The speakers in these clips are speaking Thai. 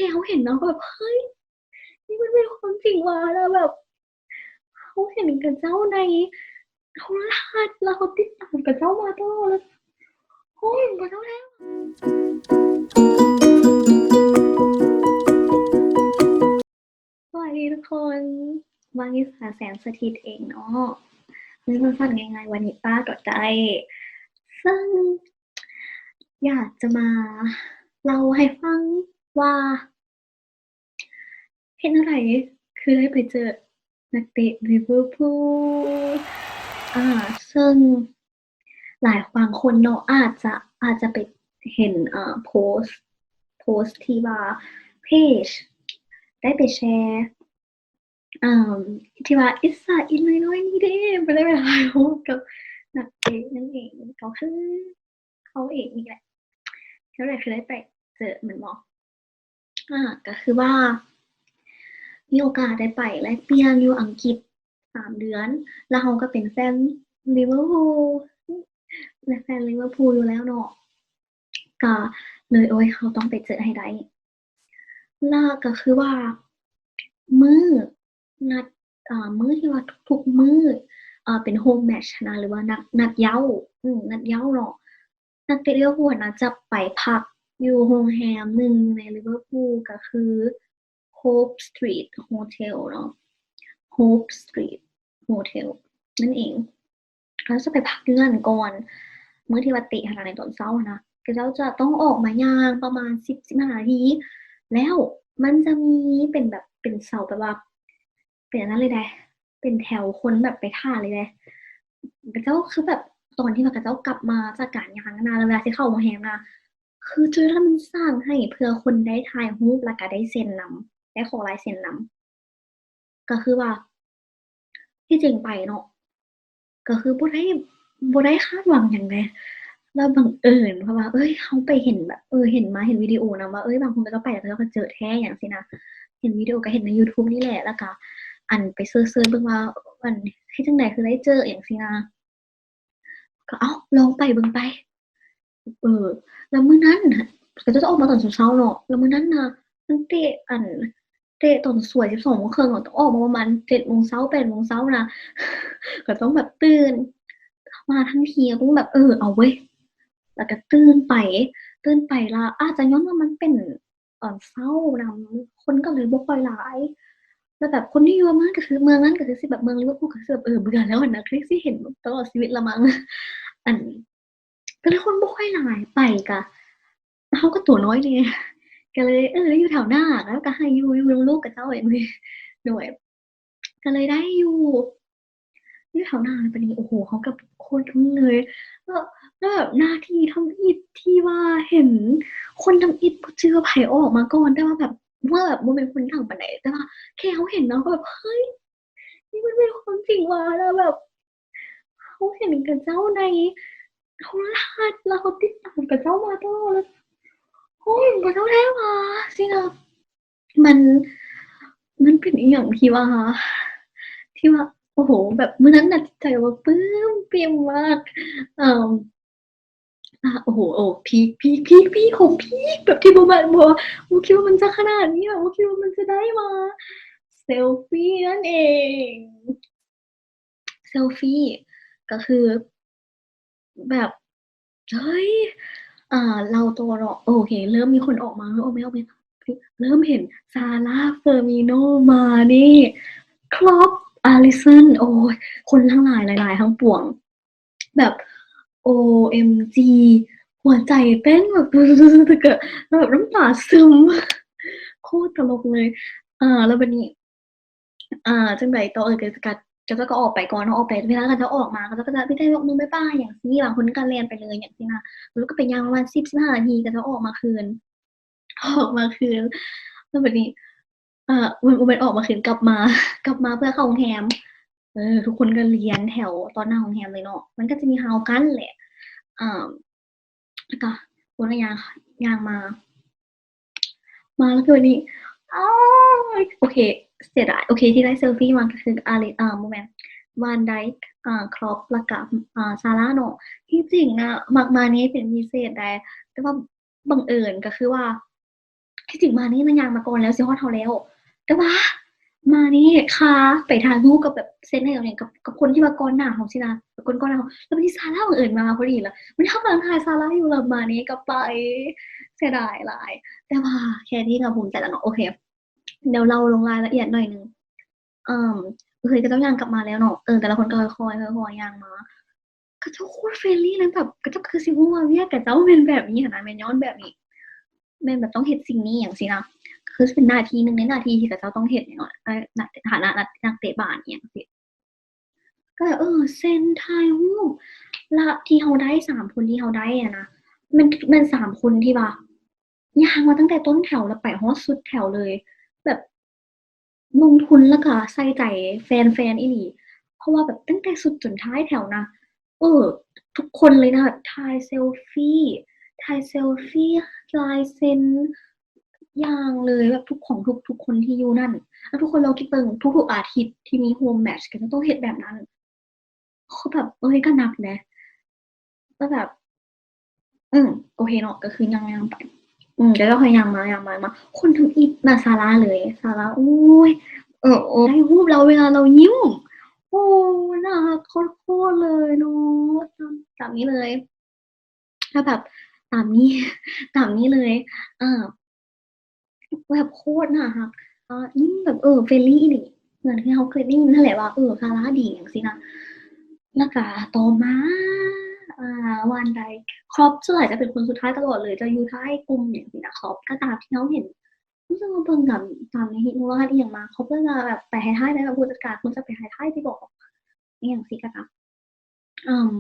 ค่เขาเห็นเนาะก็แบบเฮ้ยนี่มันเป็นความจริงว่ะแล้วแบบเขาเห็นกับเจ้าในโทรทัศน์แล้วเขาติดตามกับเจ้ามาตลอดเลยโอ้ยกับเจ้าแล้วสวัสดีทุกคนวานิสาแสงสถิตเองเนาะนี่มันสั้นๆง่ายๆวันนี้ป้าต่อใจซึ่งอยากจะมาเล่าให้ฟังว่าเห็นอะไรคือได้ไปเจอนักเตะลิเวอร์พูลซึ่งหลายบางคนเนาะอาจจะไปเห็นโพสต์ที่ว่าเพจได้ไปแชร์อ่าที่ว่าอิสราเอลน้อยๆนี่เด้ไม่ได้ไปถ่ายรูปกับนักเตะนั่นเองก็คือเขาเองนี่แหละเขาเลยคือได้ไปเจอเหมือนบอกก็คือว่ามีโอกาสได้ไปแลกเปลี่ยนอยู่อังกฤษ3 เดือนแล้วเขาก็เป็นแฟนลิเวอร์พูลและแฟนลิเวอร์พูลอยู่แล้วเนาะก็เลยโอ้ยเขาต้องไปเจอให้ได้แล้วก็คือว่ามื้อนัดมื้อที่ว่าทุกๆมื้อเป็นโฮมแมตช์นะหรือว่านัดเย้านัดเย้าเนาะนักเตะลิเวอร์พูลน่ะจะไปพักอยู่โรงแรมหนึ่งในลิเวอร์พูลก็คือ Hope Street Hotel เนาะ Hope Street Hotel นั่นเองเขาจะไปพักอยู่นั่นก่อนมื้อที่ว่าเตะหั้นน่ะในตอนเช้าอะนะก็เจ้าจะต้องออกมาย่างประมาณ10-15นาทีแล้วมันจะมีเป็นแบบเป็นเสาแบบว่าเป็นอันนั้นเลยเดะเป็นแถวคนแบบไปท่าเลยเดะก็เจ้าคือแบบตอนที่ว่าเขาเจ้ากลับมาจากการย่างอะนะแล้วเวลาสิเข้าโรงแรมนะคือจุดนั้นมันสร้างให้เพื่อคนได้ถ่ายรูปแล้วก็ได้เซ็นนำได้ขอลายเซ็นนำก็คือว่าที่จริงไปเนาะ ก็คือบ่ได้คาดหวังหยังเลยแล้วบังเอิญเพราะว่าเฮ้ยเราไปเห็นแบบเห็นวิดีโอนำว่าเฮ้ยบางคนเขาเจ้าไปแล้วเขาเจ้าก็เจอแท้หยังซี้นะเห็นวิดีโอก็เห็นในยูทูบนี่แหละแล้วก็อันไปเซิร์ชๆเบิ่งว่าอันเฮ็ดจั่งใดคือได้เจอหยังซี้นะก็อ้าวลองไปเบิ่งไปเออแล้วมื้อนั้นน่ะก็จะออกมาตอนเช้าๆเนาะแล้วมื้อนั้นน่ะมันเตะตอนสวย12:30อะต้องออกมาประมาณ7:00 8:00นะก็ต้องแบบมาทั้งทีก็ต้องแบบเอาเว้ยแล้วก็ตื่นไปแล้วอาจจะย้อนว่ามันเป็นตอนเช้านำคนก็เลยบ่ค่อยหลายแล้วแบบคนที่อยู่ประมาณก็คือเมืองนั้นก็คือสิแบบเมืองลิเวอร์พูลก็คือแบบเบื่อแล้วอะนะคือสิเห็นตลอดชีวิตแล้วมั้งอันก็เลยคนบ่ค่อยหลายไปก็เราก็ตัวน้อยแหน่ก็เลยได้อยู่แถวหน้าแล้วก็ให้อยู่นำลูกกับเจ้าอย่างงี้ด้วยก็เลยได้อยู่แถวหน้าบัดนี้โอ้โฮเขาก็คนทึ่งเลยแล้วแล้วแบบหน้าที่ทำอิฐที่ว่าเห็นคนทำอิฐบ่ชื่อว่าไผเอาออกมาก่อนแต่ว่าแบบบ่แม่นคนดังปานใดแต่ว่าแค่เขาเห็นเนาะก็แบบเฮ้ยนี่มันเป็นความจริงว่ะแล้วแบบเขาเห็นกับเจ้าในโทรทัศน์แล้วเขาติดตามกับเจ้ามาตลอดเลยโอ้ยกับเจ้าแท้ว่ะสินะมันมันเป็นอิหยังที่ว่าโอ้โฮแบบมื้อนั้นน่ะจิตใจแบบปลื้มปริ่มมากเอ่อ โอ้โฮพีกของพีกแบบที่บ่คิดว่ามันจะขนาดนี้แบบบ่คิดว่ามันจะได้มาเซลฟีนั่นเองเซลฟีก็คือแบบเฮ้ยเราโตเนาะโอเคเริ่มมีคนออกมาเริ่มเห็น Salah Firmino Mane Klopp Alisson โอ๊ยคนทั้งหลายหลายๆทั้งปวงแบบ OMG หัวใจเต้นแบบเกิดแบบน้ำตาซึมโคตรตลกเลยแล้วบัดนี้จั่งใดต่อก็ก็ออกไปก่อนเนาะออกไปเวลาเขาเจ้าออกมาเขาเจ้าก็จะมีแต่ยกมือบ๊ายบายหยังซี้บางคนก็แล่นไปเลยหยังซี้นะแล้วก็ไปย่างประมาณ10-15นาทีเขาเจ้าออกมาคืนแล้วบัดนี้บ่แม่นออกมาคืนกลับมาเพื่อเข้าโรงแรมทุกคนก็เรียงแถวต่อหน้าโรงแรมเลยเนาะมันก็จะมีราวกั้นแหละอ่าแล้วก็คนก็ย่างมาแล้วคือวันนี้อ้าวโอเคเสียดายโอเคที่ได้เซลฟีมาก็คือบ่แม่น Van Dijk Klopp แล้วก็Salah เนาะที่จริงอะมัก Mane เป็นพิเศษได้แต่ว่าบังเอิญก็คือว่า ที่จริงมานี่มันย่างมาก่อนแล้วสิฮอดเฮาแล้วแต่ว่ามานี่คาไปถ่ายรูปกับแบบเซ็นให้กับหยังกับคนที่มาก่อนหน้าเฮาสินะคนก่อนหน้าเฮาแล้วบัดนี้ซาร่าบังเอิญมาพอดีแล้วมันเฮากำลังถ่ายซาร่าอยู่แล้วมานี่ก็ไปเสียดายหลายแต่ว่าแค่นี้ก็ภูมิใจแล้วเนาะโอเคเดี๋ยวเล่าลงรายละเอียดหน่อยหนึ่งเอ่อเฮ้ยก็เจ้าย่างกลับมาแล้วเนาะแต่ละคนก็ค่อยๆค่อยๆย่างมาเขาเจ้าโคตร friendly เลยแบบเขาเจ้าคือสิฮู้ว่าเวียกกับเจ้าแม่นแบบนี้หั้นนะแม่นญ้อนแบบนี้ แม่นแบบต้องเฮ็ดสิ่งนี้อย่างซี้นะคือเป็นหน้าที่หนึ่งในหน้าที่ที่เขาเจ้าต้องเฮ็ดแน่นอนในฐานะนักเตะบาสอิหยังซี้ก็เลยเซ็นถ่ายรูปแล้วที่เราได้3คนที่เราได้อะนะมัน3คนที่ว่าย่างมาตั้งแต่ต้นแถวแล้วไปฮอดสุดแถวเลยแบบลงทุนแล้วก็ใส่ใจแฟนๆอีหลีเพราะว่าแบบตั้งแต่สุดจนท้ายแถวนะเออทุกคนเลยนะถ่ายเซลฟีถ่ายเซลฟีลายเซ็น อย่างเลยแบบทุกคนที่อยู่นั่นแล้วทุกคนลองคิดเบิ่งทุกๆอาทิตย์ที่มี home match ก็จะต้องเฮ็ดแบบนั้นคือแบบก็หนักนะก็แบบโอเคเนาะก็คือย่างๆไปแล้วก็ค่อยย่างมาคนทั้งอีน่ะซาร่าเลยซาร่าโอ๊ยถ่ายรูปเราเวลาเรายิ้มโอ้น่ารักโคตรๆเลยเนาะตามนี้เลยถ้าแบบตามนี้ตามนี้เลยอา แบบโคตรน่ารักยิ่งแบบfriendly อีหลีเหมือนที่เราเคยได้ยินนั่นแหละว่าซาร่าดีจั่งซี้นะแล้วก็ต่อมาวันใดครอปส่วนใหญ่จะเป็นคนสุดท้ายตลอดเลยจะอยู่ท้ายกลุ่มอย่างซี้นะครอปก็ตามที่เราเห็นรู้สึกว่าเบิ่งตามใน Hit อิหยังมาเขาก็จะแบบไปท้ายๆเลยแบบผู้จัดการเพิ่นจะไปท้ายๆสิบอกอิหยังซี้ก็ตามเอ่อ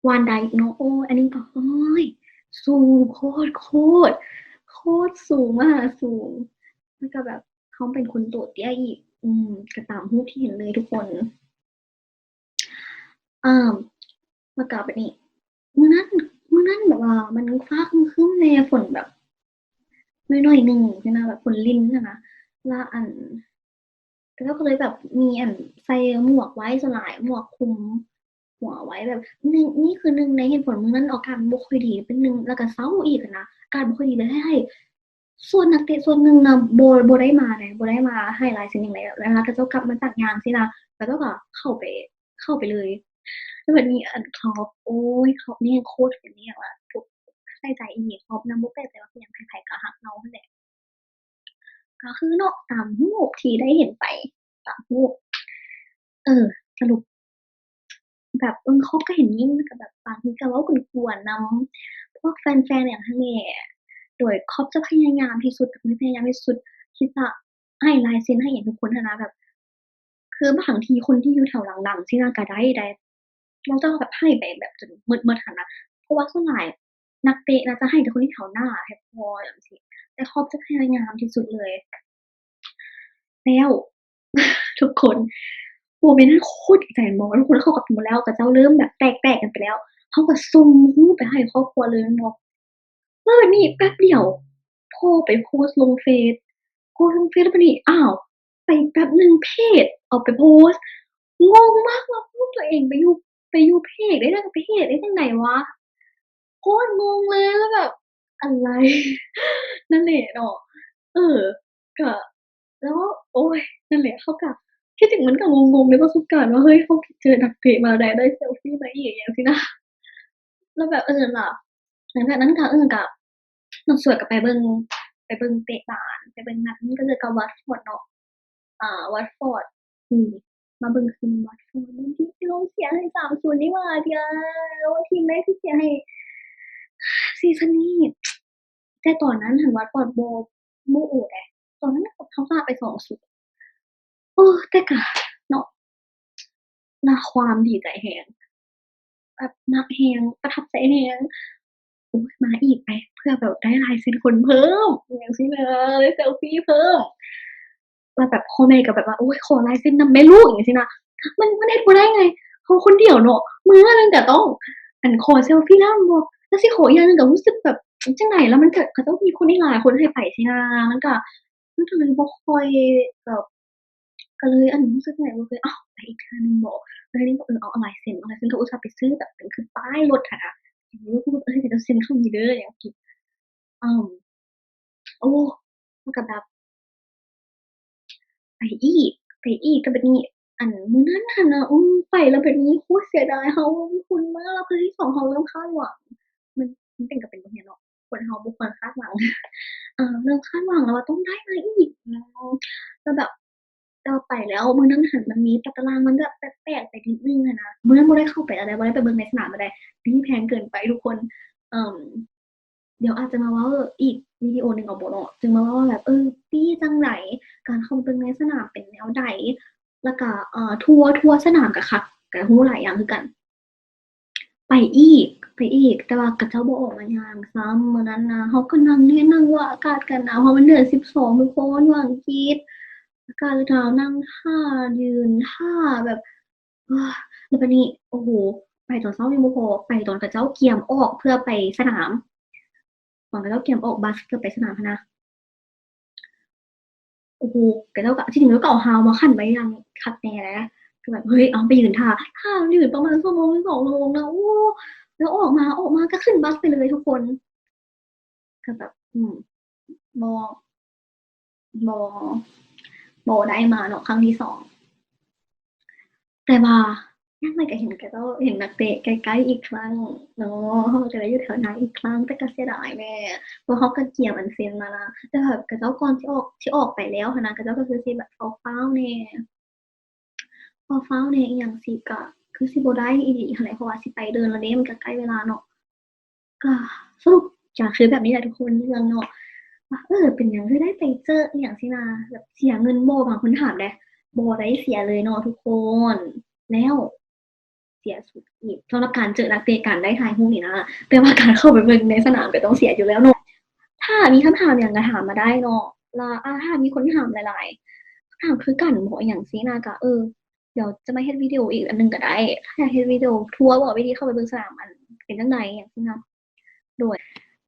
วันใดเนาะอันนี้ก็โอ๊ยสูงโคตรโคตรสูงมหาสูง แล้วก็แบบเขาเป็นคนโดดเดี่ยวอีกก็ตามรูปที่เห็นเลยทุกคนอาแล้วก็บัดนี้มื้อนั้นแบบว่ามันฟ้าครึ้มๆแน่ฝนแบบน้อยๆหนึ่งซี้นะแบบฝนรินอะนะแล้วเราก็เลยแบบมีใส่หมวกไว้ส่วนหลายหมวกคลุมหัวไว้แบบนี่คือหนึ่งในเหตุผลมื้อนั้นอาการบ่ค่อยดีเป็นหนึ่งแล้วก็เซาอีกอะนะอาการบ่ค่อยดีเลยให้ส่วนนักเตะส่วนหนึ่งน่ะบ่ได้มาไงบ่ได้มาให้ลายเซ็นหยังไดแล้วเขาเจ้ากลับมาจากงานซี้นะแล้วเขาก็เข้าไปเลยแล้วบัดนี้Klopp โอ๊ย Klopp นี่โคตรเป็นอิหยังล่ะใส่ใจอีหลี Klopp นำบ่แปลกใจว่าเป็นหยังไผๆก็รักเรานั่นแหละ ก็คือเนาะตามรูปที่ได้เห็นไปตามรูปเออสรุปแบบเขาก็เห็นยิ้มแล้วก็แบบบางทีก็เว้ากวนๆนำพวกแฟนๆอย่างหั้นแหละโดยเขาจะพยายามที่สุดพยายามที่สุดที่จะให้ลายเซ็นให้เห็นทุกคนหั้นนะแบบคือบางทีคนที่อยู่แถวหลังๆสินะก็ได้เราจะแบบให้ไปแบบจนหมดหั้นนะเพราะว่าส่วนหลายนักเตะน่ะจะให้แต่คนที่แถวหน้าให้พอจั่งซี้แต่เขาจะพยายามที่สุดเลย แล้วทุกคนโมเมนต์นั้นโคตรดีใจแม่นบ่ทุกคนเข้ากับหมู่แล้วก็เจ้าเริ่มแบบแตกๆกันไปแล้วเขาก็ส่งรูปไปให้ครอบครัวเลยแม่นบ่นี่แป๊บเดียวพ่อไปโพสต์ลงเฟซแล้วบัดนี้อ้าวไปแป๊บหนึ่งเพจเอาไปโพสต์งงมากว่ารูปตัวเองไปอยู่เพจได้จั่งใดวะโคตรงงเลยแล้วแบบอะไรนั่นแหละเนาะเออก็แล้วโอ๊ย นั่นแหละเขาก็ที่จริงมันก็งงๆในประสบการณ์ว่าเฮ้ยเขาเจอนักเตะมาได้เซลฟีมาอีกอย่างซี้นะแล้วแบบนั่นล่ะหลังจากนั้นก็ก็น้องสวยก็ไปเบิ่งเตะบาสไปเบิ่งนัดหนึ่งก็เจอกับ Watford เนาะWatford อืมมาเบิ่งคืน Watford เบิ่งที่เราเสียให้3-0นี่หว่าที่ว่าทีมแรกที่เสียให้ซีซั่นนี้แต่ตอนนั้นหั้น Watford บ่โอดตอนนั้นน่ะเขาชนะไป2-0แต่ก็เนาะณความดีใจแรงแบบมักแรงประทับใจแรงโอ๊ยมาอีกไปเพื่อแบบได้ลายเซ็นคนเพิ่มอย่างงั้นสินะได้เซลฟีเพิ่มแล้วแบบพ่อแม่ก็แบบว่าโอ๊ยขอลายเซ็นนำแม่ลูกอย่างงี้สินะมันเฮ็ดบ่ได้ไงเขาคนเดียวเนาะมื้อหนึ่งก็ต้องขอเซลฟีนำบ่แล้วสิขออีกอย่างหนึ่งก็รู้สึกแบบจั่งใดแล้วมันก็ต้องมีคนอีกหลายคนให้ไปสินะมันก็เลยบ่ค่อยแบบก็เลยรู้สึกไงบ่เคยอ้าวไปอีกเทื่อหนึ่งบ่แล้วทีนี้ก็เอาลายเซ็นก็อุตส่าห์ไปซื้อแบบเป็นคือป้ายรถหั้นนะก็แบบเดี๋ยวเซ็นเข้านี้เด้ออย่างงี้อ้าว โอ้มันก็แบบไปอีกไปอีกแต่บัดนี้อันมื้อนั้นหั้นน่ะไปแล้วบัดนี้โคตรเสียดายเราลงทุนมาแล้วคือที่2เราเริ่มคาดหวังมันเป็นก็เป็นแบบนี้เนาะคนเราบ่ควรคาดหวังเริ่มคาดหวังแล้วว่าต้องได้มาอีกแล้วแบบเราไปแล้วมื้อนั้นหั้นมันมีตารางมันแบบแปลกๆไปนิดหนึ่งอะนะมื้อนั้นบ่ได้เข้าไปอะไรบ่ได้ไปเบิ่งในสนามอะไรที่แพงเกินไปทุกคนเอ่อ เดี๋ยวอาจจะมาเว้าอีกวิดีโอหนึ่งเอาบ่เนาะจึงมาเว้าว่าแบบดีจั่งใดการเข้าไปเบิ่งในสนามเป็นแนวใดแล้วก็ทัวร์สนามก็คักก็รู้หลายอย่างคือกันไปอีกไปอีกแต่ว่าเขาเจ้าบ่ออกมาย่างซ้ำมื้อนั้นนะเราก็นั่งว่าอากาศก็หนาวเพราะมันเดือน12ทุกคนอยู่อังกฤษอากาศหนาวนั่งท่ายืนท่าแบบแล้วบัดนี้โอ้โฮไปตอนเช้ายังบ่พอไปตอนเขาเจ้าเกียมออกเพื่อไปสนาม ตอนกระเจ้าเกียมออกบัสเพื่อไปสนามหั้นนะโอ้โฮกระเจ้าก็ที่จริงแล้วก็เอาฮาวมาคั่นไว้อย่างคักแน่แล้วคือแบบเฮ้ยเอาไปยืนท่ายืนประมาณชั่วโมงหรือ2ชั่วโมงนะโอ้แล้วออกมาก็ขึ้นบัสไปเลยทุกคนก็แบบบ่บ่บ่ได้มาเนาะครั้งที่2แต่ว่ายังไงก็เห็นกระเจ้าเห็นนักเตะใกล้ๆอีกครั้งเนาะเราจะได้อยู่แถวนั้นอีกครั้งแต่ก็เสียดายแหละเพราะเขาก็เกี่ยมอันเซ็นมาแล้วแต่แบบกระเจ้าก่อนที่ออกไปแล้วหั้นนะกระเจ้าก็คือสิแบบฟ้าวๆแหน่ ฟ้าวๆแหน่อิหยังซี้ก็คือสิบ่ได้อีหลีหั้นแหละเพราะว่าสิไปเดินแล้วเด้มันก็ใกล้เวลาเนาะก็สรุปก็คือแบบนี้แหละทุกคนเรื่องเนาะว่าเป็นหยังคือได้ไปเจออิหยังซี้นะแบบเสียเงินบ่บางคนถามเดะบ่ได้เสียเลยเนาะทุกคนแล้วเสียสุดอีกสำหรับการเจอนักเตะการได้ถ่ายรูปนี่นะแต่ว่าการเข้าไปเบิ่งในสนามก็ต้องเสียอยู่แล้วเนาะถ้ามีคำถามหยังก็ถามมาได้เนาะแล้วถ้ามีคนถามหลายๆคำถามคือกันบ่อิหยังซี้นะก็เดี๋ยวจะมาเฮ็ดวิดีโออีกอันหนึ่งก็ได้ถ้าอยากเฮ็ดวิดีโอทัวร์บอกวิธีเข้าไปเบิ่งสนามอันเป็นจั่งใดอิหยังซี้นะโดย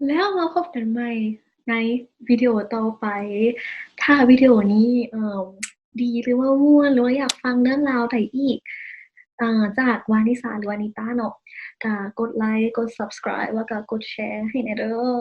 แล้วมาพบกันใหม่ในวิดีโอต่อไปถ้าวิดีโอนี้ดีหรือว่าม่วนหรือว่าอยากฟังเรื่องราวใดอีกจากวานิสาหรือวานิต้าเนาะก็กดไลก์กด Subscribe แล้วก็กดแชร์ให้แหน่เด้อ